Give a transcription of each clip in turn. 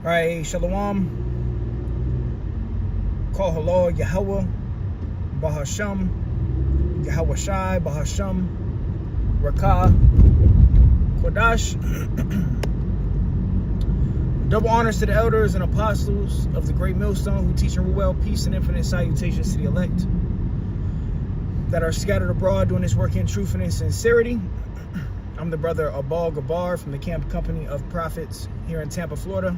Right, Shalom, Kol Halal, Yahweh, Bahasham, Yahweh Shai, Bahasham, Rakah, Kodash. Double honors to the elders and apostles of the great millstone who teach and rule well. Peace and infinite salutations to the elect that are scattered abroad doing this work in truth and in sincerity. I'm the brother Abal Gabar from the Camp Company of Prophets here in Tampa, Florida.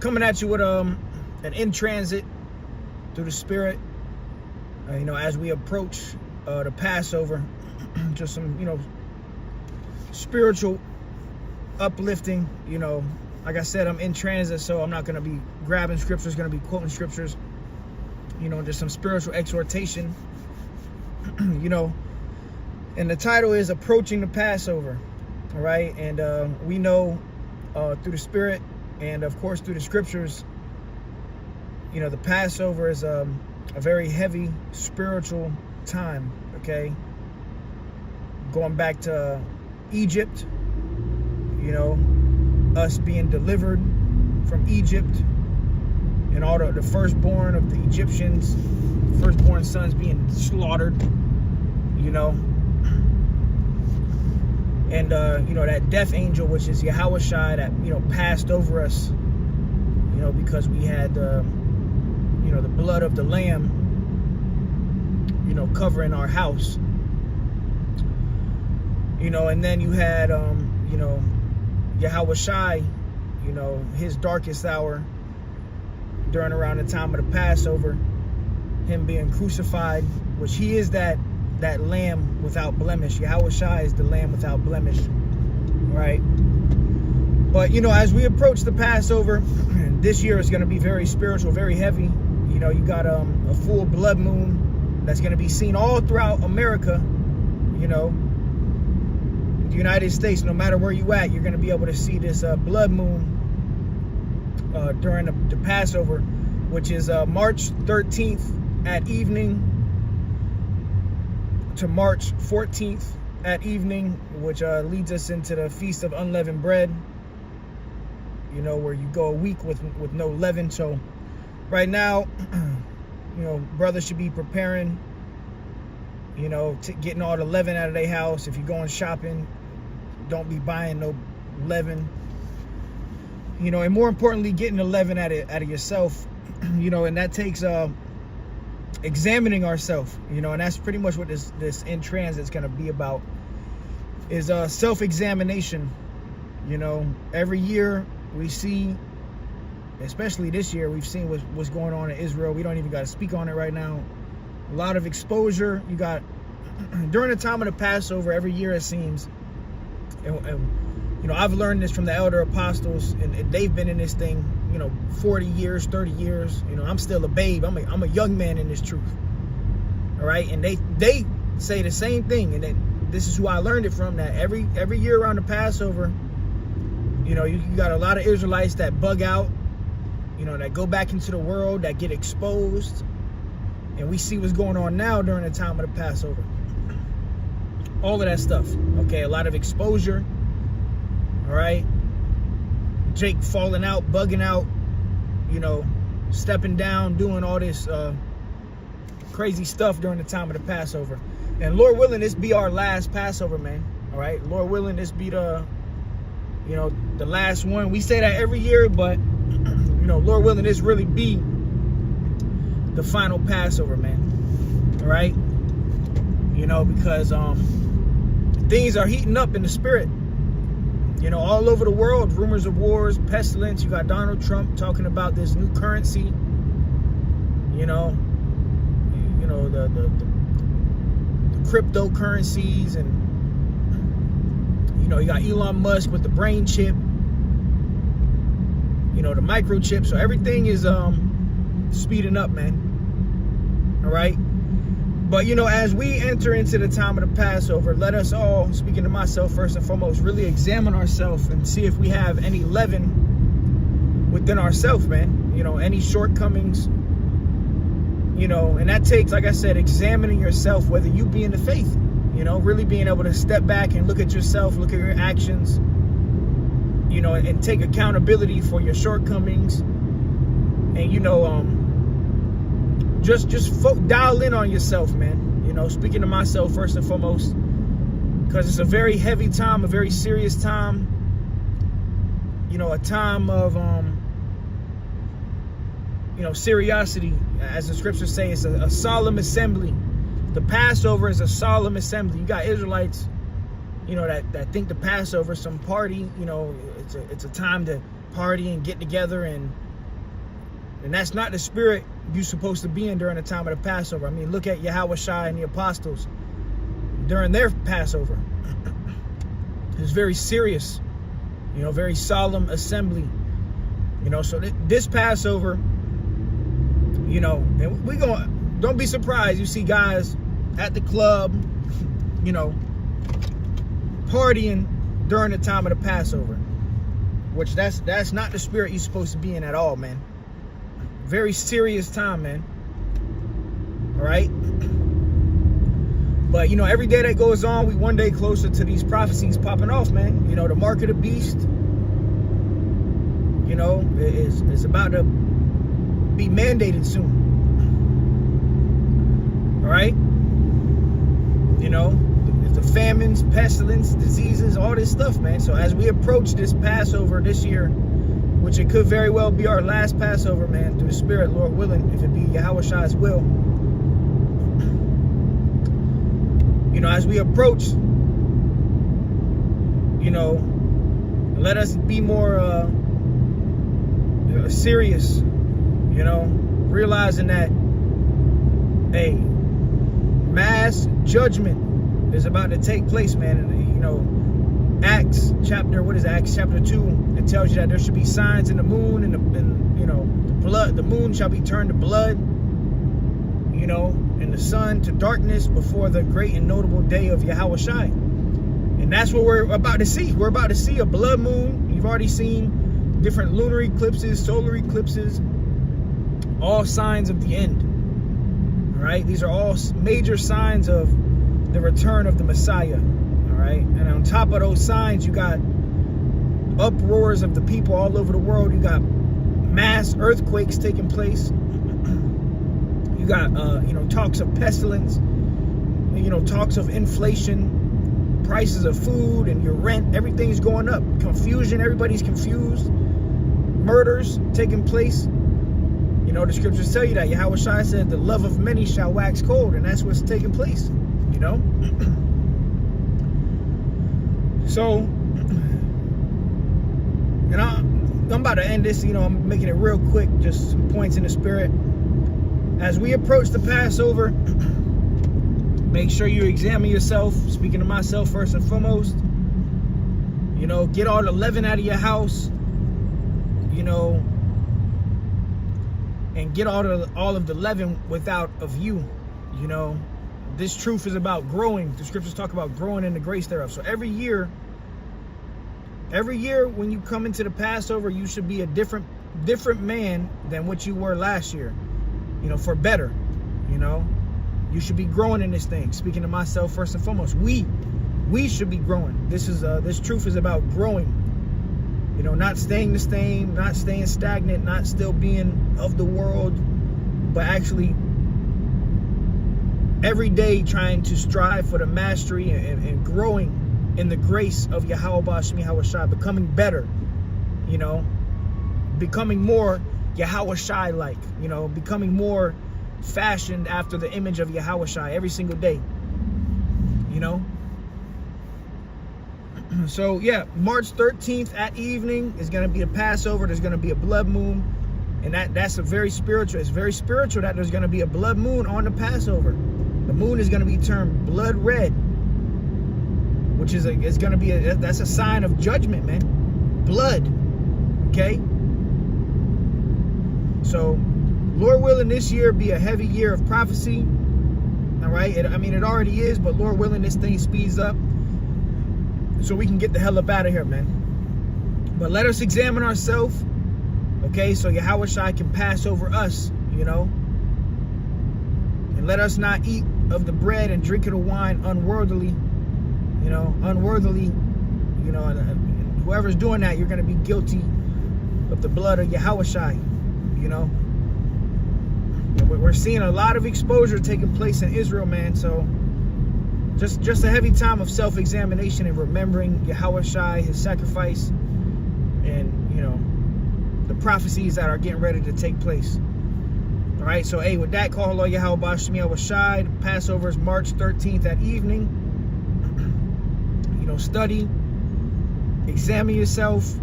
Coming at you with an in transit through the Spirit, as we approach the Passover, just some, spiritual uplifting. Like I said, I'm in transit, so I'm not going to be grabbing scriptures, going to be quoting scriptures, just some spiritual exhortation, and the title is Approaching the Passover, all right? And we know through the Spirit and, of course, through the scriptures, the Passover is a very heavy spiritual time, okay? Going back to Egypt, us being delivered from Egypt and all the firstborn of the Egyptians, firstborn sons being slaughtered, and that death angel, which is Yahweh Shai, that passed over us, because we had the blood of the lamb covering our house, and then you had Yahweh Shai, his darkest hour during around the time of the Passover, him being crucified, which he is that lamb without blemish. Yahweh Shai is the lamb without blemish, right? But as we approach the Passover, this year is going to be very spiritual, very heavy. You got a full blood moon that's going to be seen all throughout America. The United States, no matter where you at, you're going to be able to see this blood moon during the Passover, which is March 13th at evening to March 14th at evening, which leads us into the Feast of Unleavened Bread, where you go a week with no leaven. So right now, brothers should be preparing, getting all the leaven out of their house. If you're going shopping, don't be buying no leaven, and more importantly, getting the leaven out of yourself, and that takes examining ourselves, and that's pretty much what this in transit is going to be about, is self-examination. Every year we see, especially this year, we've seen what's going on in Israel. We don't even got to speak on it right now. A lot of exposure. You got during the time of the Passover every year, it seems, and I've learned this from the elder apostles, and they've been in this thing 40 years, 30 years. I'm still a babe. I'm a young man in this truth, all right? And they say the same thing, and then this is who I learned it from, that every year around the Passover, you got a lot of Israelites that bug out, that go back into the world, that get exposed. And we see what's going on now during the time of the Passover. All of that stuff, okay? A lot of exposure, all right? Jake falling out, bugging out, stepping down, doing all this crazy stuff during the time of the Passover. And Lord willing, this be our last Passover, man, all right? Lord willing, this be the last one. We say that every year, but, Lord willing, this really be the final Passover, man, all right? Because things are heating up in the spirit, all over the world. Rumors of wars, pestilence. You got Donald Trump talking about this new currency, the cryptocurrencies, and you got Elon Musk with the brain chip, the microchip. So everything is speeding up, man, all right? But as we enter into the time of the Passover, let us all, speaking to myself first and foremost, really examine ourselves and see if we have any leaven within ourselves, man. Any shortcomings, and that takes, like I said, examining yourself, whether you be in the faith, really being able to step back and look at yourself, look at your actions, you know, and take accountability for your shortcomings, and you know, just dial in on yourself, man. You know, speaking to myself first and foremost, because it's a very heavy time, a very serious time. You know, a time of you know, seriosity, as the scriptures say. It's a solemn assembly. The Passover is a solemn assembly. You got Israelites, you know, that think the Passover is some party. You know, it's a time to party and get together, and that's not the spirit you're supposed to be in during the time of the Passover. I mean, look at Yahushua and the apostles during their Passover. It's very serious, you know, very solemn assembly. You know, so this Passover, you know, and don't be surprised you see guys at the club, you know, partying during the time of the Passover, which that's not the spirit you're supposed to be in at all, man. Very serious time, man. All right. But, you know, every day that goes on, we one day closer to these prophecies popping off, man. You know, the mark of the beast, you know, is about to be mandated soon. All right. You know, the famines, pestilence, diseases, all this stuff, man. So as we approach this Passover this year, which it could very well be our last Passover, man, through the Spirit, Lord willing, if it be Yahushua's will. You know, as we approach, you know, let us be more serious, you know, realizing that a mass judgment is about to take place, man. And, you know, Acts chapter 2, it tells you that there should be signs in the moon, and you know, the moon shall be turned to blood, you know, and the sun to darkness before the great and notable day of Yahushua. And that's what we're about to see. We're about to see a blood moon. You've already seen different lunar eclipses, solar eclipses, all signs of the end. All right, these are all major signs of the return of the Messiah. All right, and on top of those signs, you got uproars of the people all over the world. You got mass earthquakes taking place. You got you know, talks of pestilence, you know, talks of inflation, prices of food and your rent, everything's going up. Confusion, everybody's confused. Murders taking place. You know, the scriptures tell you that Yahushua said the love of many shall wax cold, and that's what's taking place, you know. So, and I'm about to end this, you know, I'm making it real quick, just some points in the spirit. As we approach the Passover, make sure you examine yourself, speaking to myself first and foremost. You know, get all the leaven out of your house, you know, and get all of the leaven without of you. You know, this truth is about growing. The scriptures talk about growing in the grace thereof. So every year when you come into the Passover, you should be a different man than what you were last year. You know, for better. You know, you should be growing in this thing. Speaking to myself first and foremost, we should be growing. This truth is about growing. You know, not staying the same, not staying stagnant, not still being of the world, but actually every day trying to strive for the mastery and growing in the grace of Yahweh Bashmi Yahushua, becoming better, you know, becoming more Yahushua like, you know, becoming more fashioned after the image of Yahushua every single day, you know. So yeah, March 13th at evening is going to be a Passover. There's going to be a blood moon, and that's a very spiritual. It's very spiritual that there's going to be a blood moon on the Passover. The moon is going to be turned blood red, which is it's going to be that's a sign of judgment, man. Blood. Okay. So, Lord willing, this year be a heavy year of prophecy. All right. I mean, it already is, but Lord willing, this thing speeds up, so we can get the hell up out of here, man. But let us examine ourselves, okay, so Yahushua can pass over us, you know. And let us not eat of the bread and drink of the wine unworthily, you know, and whoever's doing that, you're going to be guilty of the blood of Yahushua, you know. And we're seeing a lot of exposure taking place in Israel, man. So just a heavy time of self-examination and remembering Yahushua, his sacrifice, and, you know, the prophecies that are getting ready to take place. All right, so, hey, with that, call Lord Yahweh Bashmi Awashai. Passover is March 13th at evening. You know, study, examine yourself,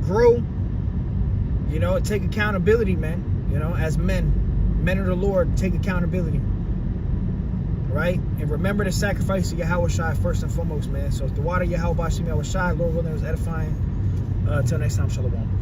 grow, you know, take accountability, man. You know, as men of the Lord, take accountability. All right, and remember the sacrifice of Yahushua first and foremost, man. So, the water Yahweh Bashmi Awashai, Lord willing, was edifying. Until next time, shalom.